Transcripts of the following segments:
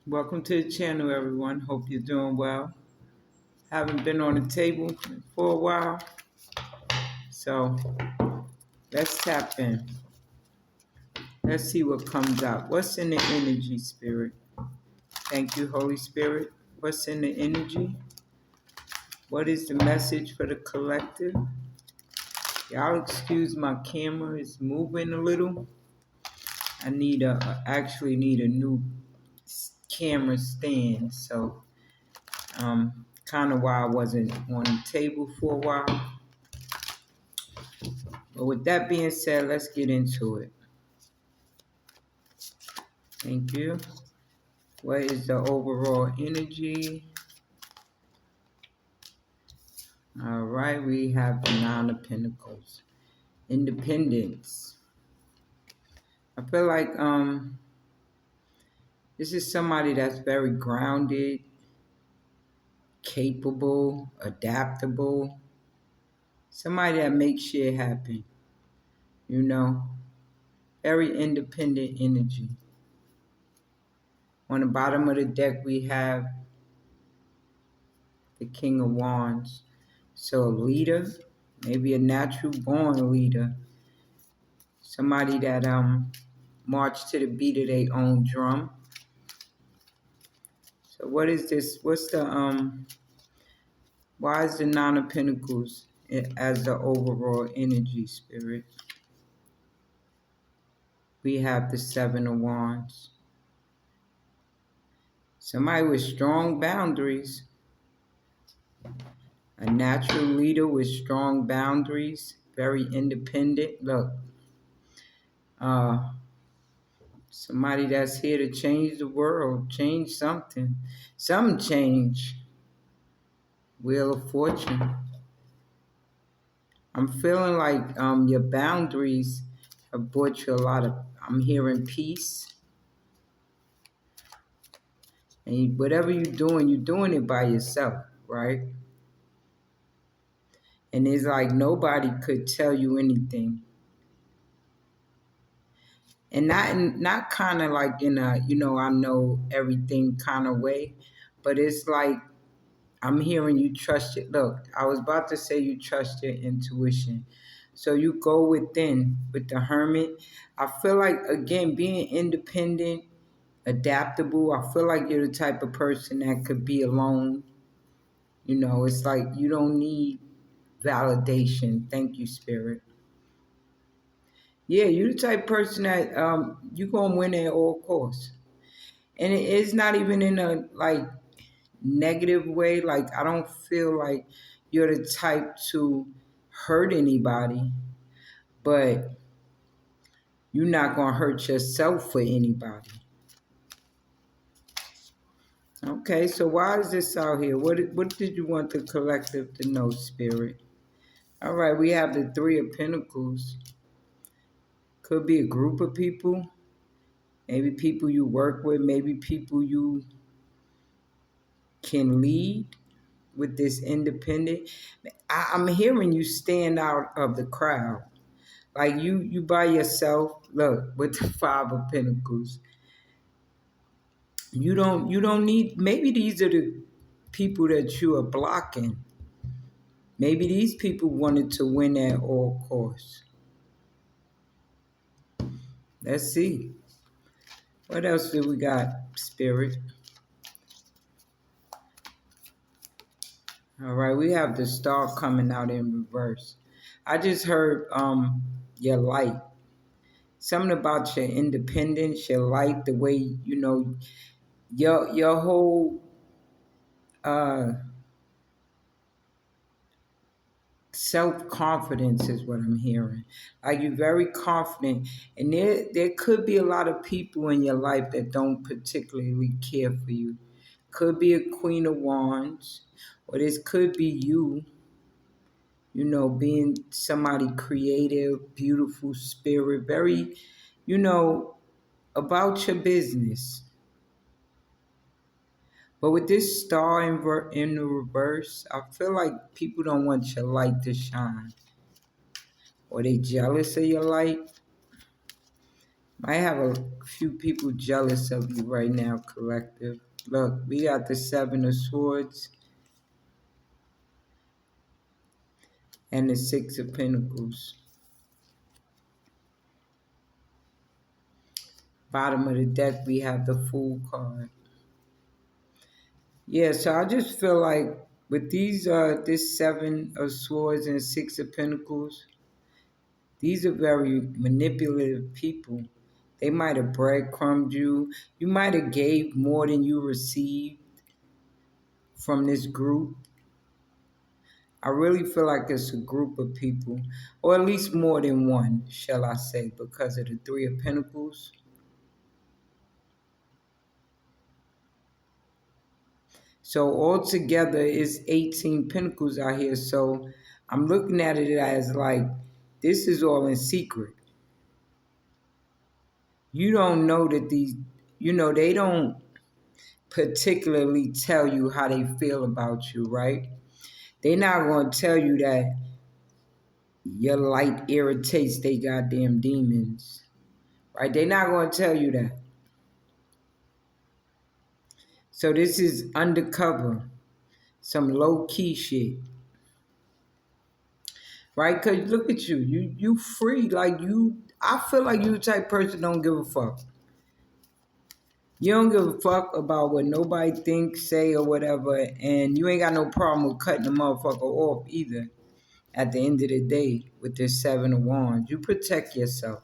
Welcome to the channel, everyone. Hope you're doing well. Haven't been on the table for a while, so let's tap in. Let's see what comes out. What's in the energy, Spirit? Thank you, Holy Spirit. What's in the energy? What is the message for the collective? Y'all excuse my camera, it's moving a little. Actually need a new camera stand, so kind of why I wasn't on the table for a while. But with that being said, let's get into it. Thank you. What is the overall energy? All right, we have the Nine of Pentacles. Independence. I feel like this is somebody that's very grounded, capable, adaptable. Somebody that makes shit happen. You know, very independent energy. On the bottom of the deck, we have the King of Wands. So a leader, maybe a natural born leader. Somebody that march to the beat of their own drum. So what is this? What's the why is the Nine of Pentacles as the overall energy, Spirit? We have the Seven of Wands. Somebody with strong boundaries. A natural leader with strong boundaries, very independent. Look, somebody that's here to change the world, change something. Some change. Wheel of Fortune. I'm feeling like your boundaries have brought you a lot of, I'm hearing peace. And whatever you're doing it by yourself, right? And it's like nobody could tell you anything. And not kind of like in a, I know everything kind of way, but it's like I'm hearing you trust it. Look, I was about to say you trust your intuition. So you go within with the Hermit. I feel like, again, being independent, adaptable, I feel like you're the type of person that could be alone. It's like you don't need validation. Thank you, Spirit. Yeah, you're the type of person that you're going to win at all costs. And it's not even in a, like, negative way. Like, I don't feel like you're the type to hurt anybody, but you're not going to hurt yourself for anybody. Okay, so why is this out here? What did you want the collective to know, Spirit? All right, we have the Three of Pentacles. Could be a group of people. Maybe people you work with. Maybe people you can lead with this independent. I'm hearing you stand out of the crowd. Like you by yourself. Look, with the Five of Pentacles. You don't need, maybe these are the people that you are blocking. Maybe these people wanted to win at all costs. Let's see. What else do we got, Spirit? All right, we have the Star coming out in reverse. I just heard your light. Something about your independence, your light, the way, your whole self-confidence is what I'm hearing. Like, you're very confident, and there could be a lot of people in your life that don't particularly care for you. Could be a Queen of Wands, or this could be you, being somebody creative, beautiful spirit, very, about your business. But with this star in the reverse, I feel like people don't want your light to shine. Or they jealous of your light. Might have a few people jealous of you right now, collective. Look, we got the Seven of Swords and the Six of Pentacles. Bottom of the deck, we have the Fool card. Yeah, so I just feel like with these, this Seven of Swords and Six of Pentacles, these are very manipulative people. They might have breadcrumbed you. You might have gave more than you received from this group. I really feel like it's a group of people, or at least more than one, shall I say, because of the Three of Pentacles. So altogether, it's 18 Pentacles out here. So I'm looking at it as like, this is all in secret. You don't know that these, they don't particularly tell you how they feel about you, right? They're not going to tell you that your light irritates they goddamn demons, right? They're not going to tell you that. So this is undercover, some low-key shit, right? Because look at you. You free. Like I feel like you the type of person don't give a fuck. You don't give a fuck about what nobody thinks, say, or whatever, and you ain't got no problem with cutting the motherfucker off either. At the end of the day, with this Seven of Wands, you protect yourself.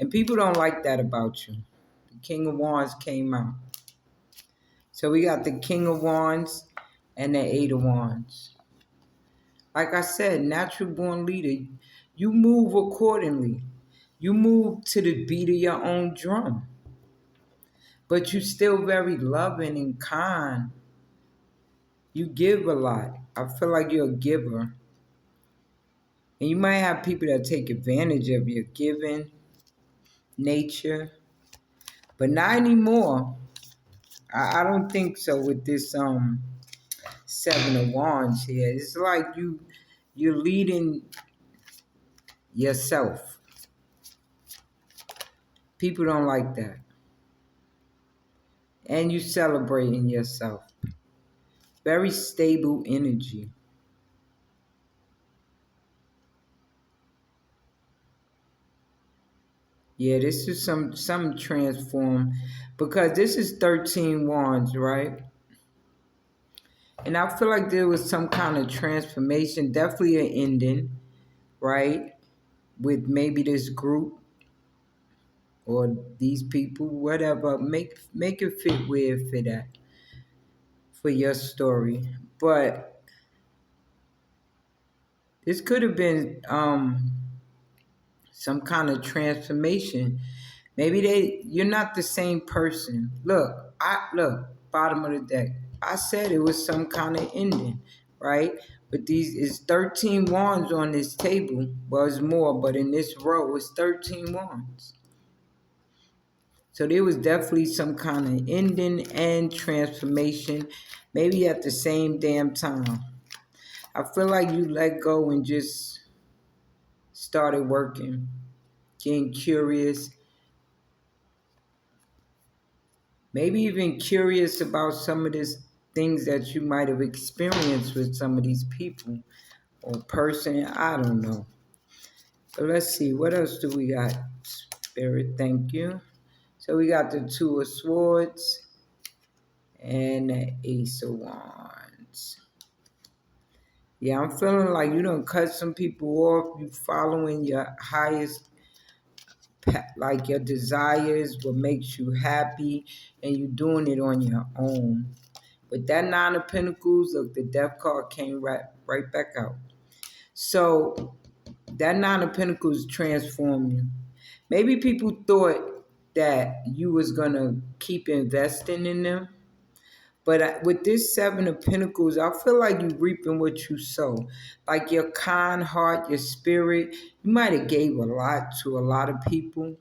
And people don't like that about you. The King of Wands came out. So we got the King of Wands and the Eight of Wands. Like I said, natural born leader, you move accordingly. You move to the beat of your own drum. But you still very loving and kind. You give a lot. I feel like you're a giver. And you might have people that take advantage of your giving nature. But not anymore. I don't think so with this Seven of Wands here. It's like you're leading yourself. People don't like that. And you celebrating yourself. Very stable energy. Yeah, this is some transform, because this is 13 wands, right? And I feel like there was some kind of transformation, definitely an ending, right? With maybe this group or these people, whatever. Make it fit where it fit at for your story. But this could have been some kind of transformation. Maybe you're not the same person. Look, bottom of the deck. I said it was some kind of ending, right? But these is 13 wands on this table. Well, it's more, but in this row, it's 13 wands. So there was definitely some kind of ending and transformation, maybe at the same damn time. I feel like you let go and just started working, getting curious, maybe even curious about some of these things that you might have experienced with some of these people or person. I don't know. But let's see, what else do we got? Spirit, thank you. So we got the Two of Swords and the Ace of Wands. Yeah, I'm feeling like you don't cut some people off. You following your highest, like your desires, what makes you happy, and you doing it on your own. But that Nine of Pentacles, look, the Death card came right back out. So that Nine of Pentacles transformed you. Maybe people thought that you was gonna keep investing in them. But with this Seven of Pentacles, I feel like you reaping what you sow. Like your kind heart, your spirit, you might have gave a lot to a lot of people,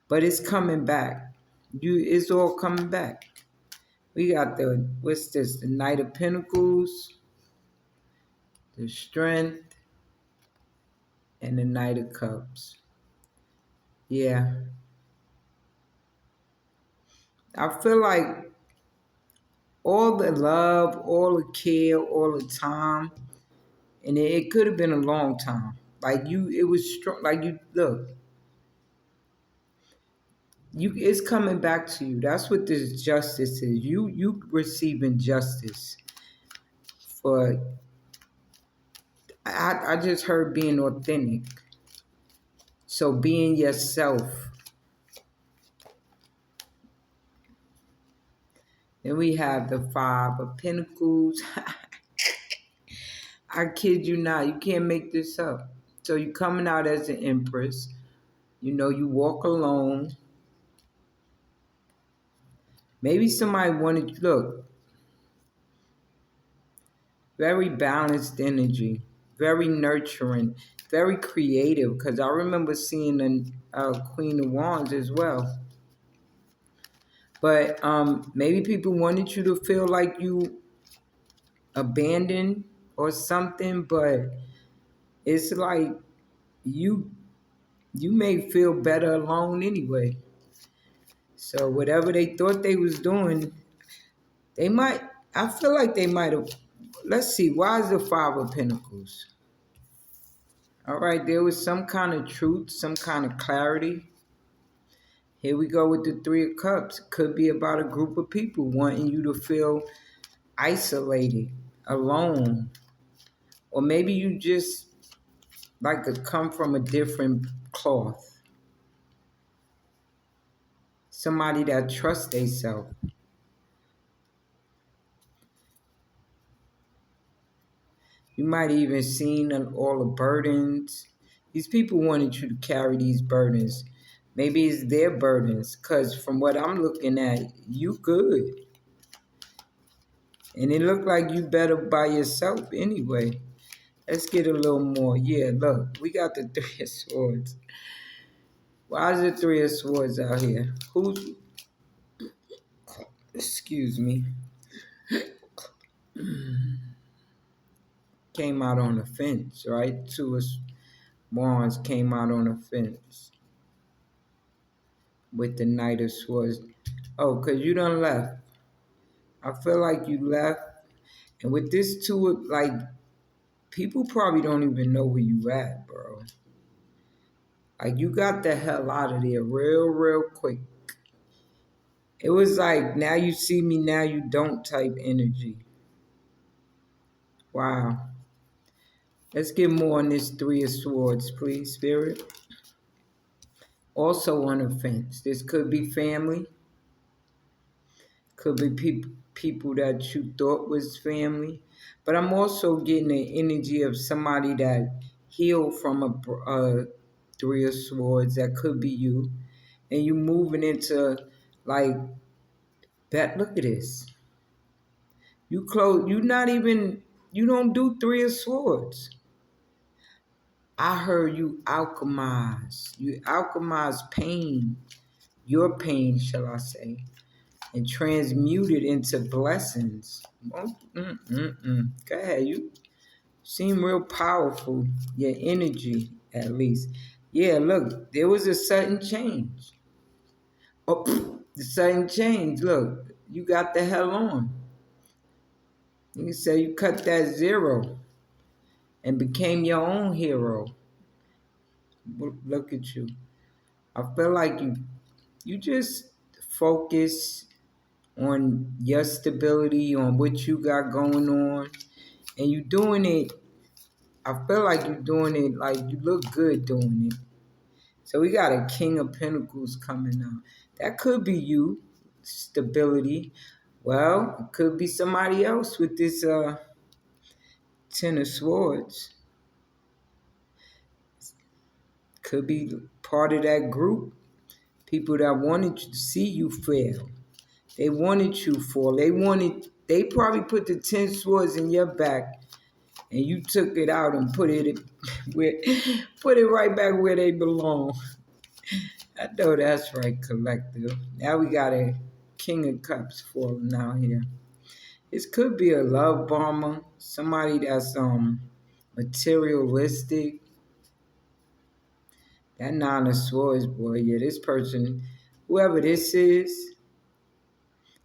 but it's coming back. It's all coming back. We got what's this? The Knight of Pentacles, the Strength, and the Knight of Cups. Yeah. I feel like all the love, all the care, all the time, and it could have been a long time. Like you, it was strong. Like you, look, it's coming back to you. That's what this justice is. You receiving justice for. I just heard being authentic. So being yourself. Then we have the Five of Pentacles. I kid you not. You can't make this up. So you coming out as an empress. You know, you walk alone. Maybe somebody wanted, look, very balanced energy, very nurturing, very creative. Because I remember seeing a Queen of Wands as well. But maybe people wanted you to feel like you abandoned or something. But it's like you you may feel better alone anyway. So whatever they thought they was doing, they might. I feel like they might have. Let's see. Why is the Five of Pentacles? All right, there was some kind of truth, some kind of clarity. Here we go with the Three of Cups. Could be about a group of people wanting you to feel isolated, alone, or maybe you just like to come from a different cloth. Somebody that trusts themselves. You might even seen all the burdens. These people wanted you to carry these burdens. Maybe it's their burdens, because from what I'm looking at, you good. And it looked like you better by yourself anyway. Let's get a little more. Yeah, look, we got the Three of Swords. Why is the Three of Swords out here? Who's, excuse me, came out on the fence, right? Two of Wands came out on the fence with the Knight of Swords. Oh, because you done left. I feel like you left. And with this too, like, people probably don't even know where you at, bro. Like, you got the hell out of there real quick. It was like, now you see me, now you don't type energy. Wow. Let's get more on this Three of Swords, please, Spirit. Also on the fence. This could be family. Could be people that you thought was family. But I'm also getting the energy of somebody that healed from a Three of Swords. That could be you. And you moving into, like, that. Look at this. You close. You not even. You don't do Three of Swords. I heard you alchemize. You alchemize pain. Your pain, shall I say, and transmute it into blessings. Go ahead. You seem real powerful. Your energy, at least. Yeah, look, there was a sudden change. Oh, the sudden change. Look, you got the hell on. You can say you cut that zero and became your own hero. Look at you. I feel like you just focus on your stability, on what you got going on, and you doing it. I feel like you're doing it like you look good doing it. So we got a King of Pentacles coming out. That could be you, stability. Well, it could be somebody else with this Ten of Swords. Could be part of that group. People that wanted to see you fail. They wanted you fall. They probably put the 10 swords in your back and you took it out and put it where, put it right back where they belong. I know that's right, collective. Now we got a King of Cups falling out here. This could be a love bomber, somebody that's materialistic. That Nine of Swords, boy, yeah, this person, whoever this is,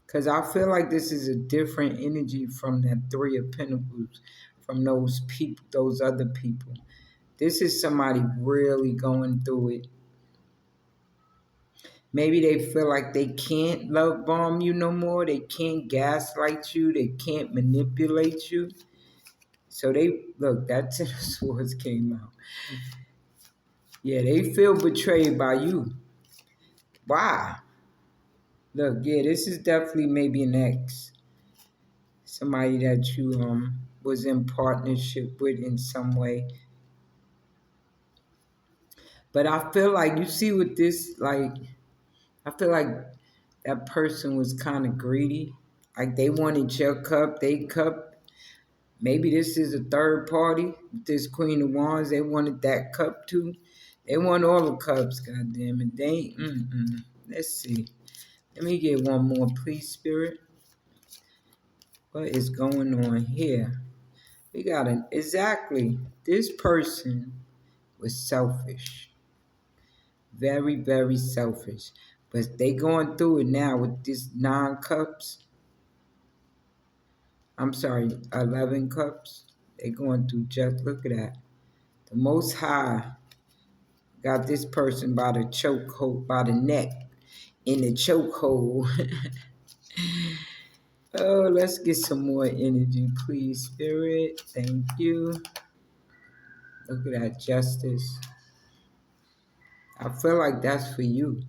because I feel like this is a different energy from that Three of Pentacles, from those people, those other people. This is somebody really going through it. Maybe they feel like they can't love bomb you no more. They can't gaslight you. They can't manipulate you. So they, look, that Ten of Swords came out. Yeah, they feel betrayed by you. Why? Look, yeah, this is definitely maybe an ex. Somebody that you was in partnership with in some way. But I feel like, you see with this, like, I feel like that person was kind of greedy. Like they wanted your cup, they cup. Maybe this is a third party. This Queen of Wands, they wanted that cup too. They want all the cups, goddamn it. They, let's see. Let me get one more, please, Spirit. What is going on here? We got an, exactly. This person was selfish. Very, very selfish. But they going through it now with this 9 cups. I'm sorry, 11 cups. They going through just, look at that. The Most High got this person by the chokehold, by the neck, in the chokehold. Oh, let's get some more energy, please, Spirit. Thank you. Look at that, Justice. I feel like that's for you.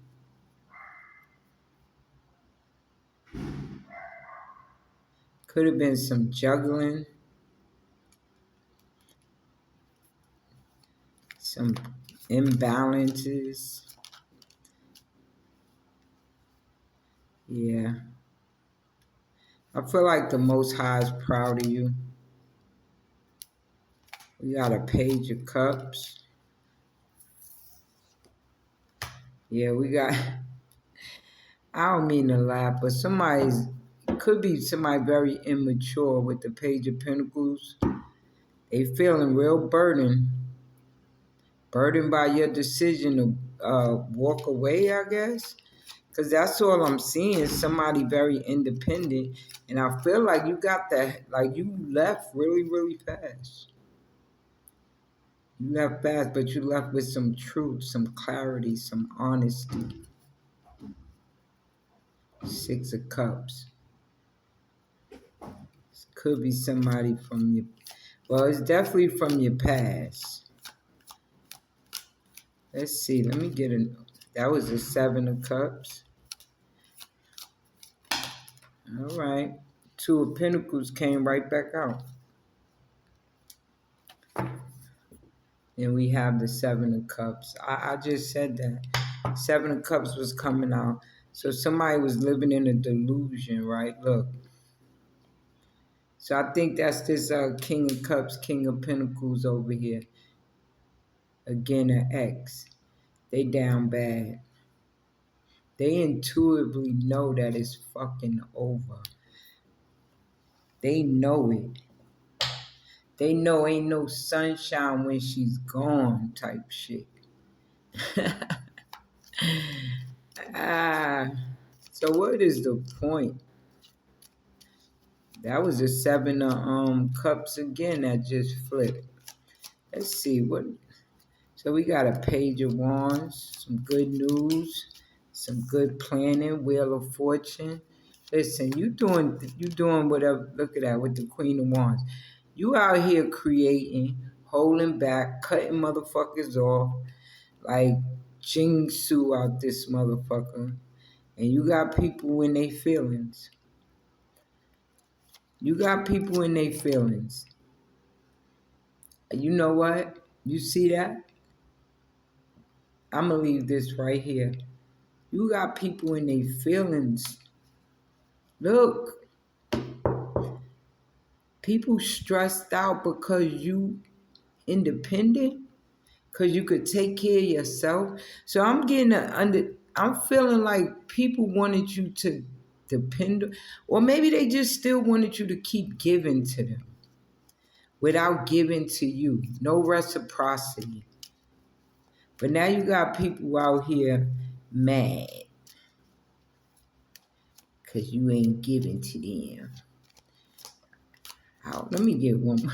Could have been some juggling, some imbalances. Yeah. I feel like the Most High is proud of you. We got a Page of Cups. Yeah, we got, I don't mean to laugh, but somebody's, could be somebody very immature with the Page of Pentacles. They feeling real burdened by your decision to walk away, I guess. Because that's all I'm seeing, somebody very independent. And I feel like you got that, like you left really, really fast. You left fast, but you left with some truth, some clarity, some honesty. 6 of Cups. This could be somebody from your, well, it's definitely from your past. Let's see, let me get a, that was the 7 of Cups. All right. 2 of Pentacles came right back out. And we have the 7 of Cups. I just said that. 7 of Cups was coming out. So somebody was living in a delusion, right? Look. So I think that's this King of Cups, King of Pentacles over here. Again, an X. They down bad. They intuitively know that it's fucking over. They know it. They know ain't no sunshine when she's gone type shit. So what is the point? That was the 7 of Cups again that just flipped. Let's see what. So we got a Page of Wands, some good news, some good planning, Wheel of Fortune. Listen, you doing whatever. Look at that with the Queen of Wands. You out here creating, holding back, cutting motherfuckers off, like Jing Su out this motherfucker. And you got people in their feelings. You got people in their feelings. You know what? You see that? I'm going to leave this right here. You got people in their feelings. Look. People stressed out because you independent. Because you could take care of yourself. So I'm getting I'm feeling like people wanted you to depend. Or maybe they just still wanted you to keep giving to them. Without giving to you. No reciprocity. But now you got people out here mad because you ain't giving to them. Let me get one more.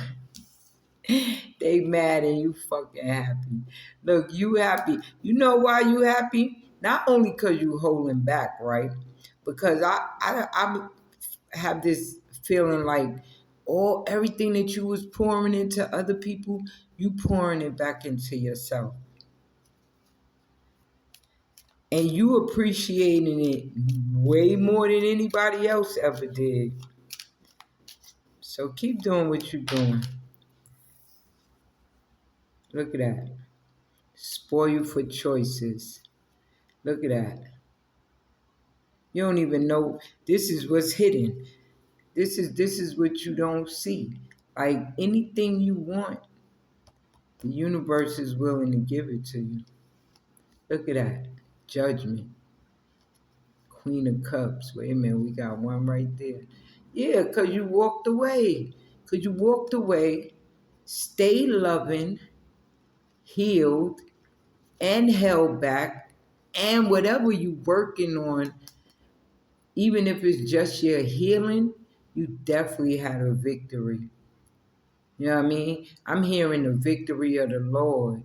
They mad and you fucking happy. Look, you happy. You know why you happy? Not only because you holding back, right? Because I have this feeling like everything that you was pouring into other people, you pouring it back into yourself. And you appreciating it way more than anybody else ever did. So keep doing what you're doing. Look at that. Spoil you for choices. Look at that. You don't even know. This is what's hidden. This is what you don't see. Like anything you want, the universe is willing to give it to you. Look at that. Judgment. Queen of Cups. Wait a minute, we got one right there. Yeah, because you walked away. Because you walked away, stay loving, healed, and held back. And whatever you working on, even if it's just your healing, you definitely had a victory. You know what I mean? I'm hearing the victory of the Lord.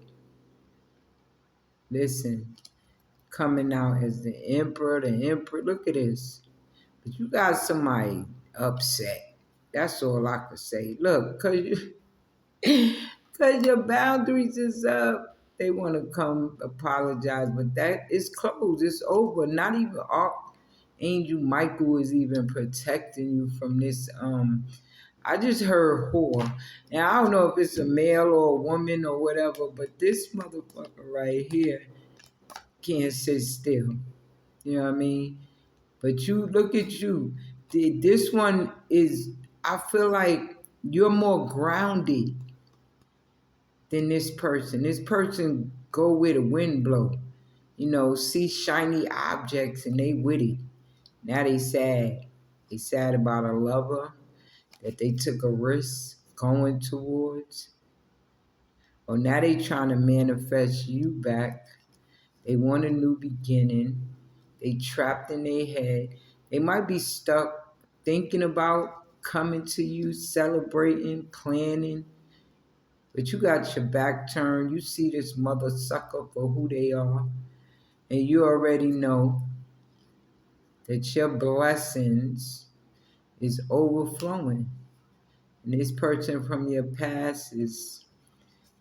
Listen, coming out as the emperor, the emperor. Look at this. But you got somebody upset. That's all I could say. Look, cause your boundaries is up. They want to come apologize, but that is closed. It's over. Not even Archangel Michael is even protecting you from this. I just heard whore. Now I don't know if it's a male or a woman or whatever, but this motherfucker right here can't sit still. You know what I mean? But you look at you. This one is, I feel like you're more grounded than this person. This person go where the wind blow. You know, see shiny objects and they with it. Now they sad. They sad about a lover that they took a risk going towards. Or now they trying to manifest you back. They want a new beginning. They trapped in their head. They might be stuck thinking about coming to you, celebrating, planning. But you got your back turned. You see this mother sucker for who they are. And you already know that your blessings is overflowing. And this person from your past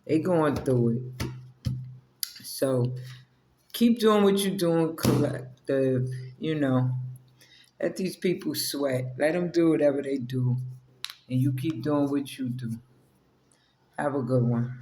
they going through it. So keep doing what you're doing, collective, let these people sweat. Let them do whatever they do. And you keep doing what you do. Have a good one.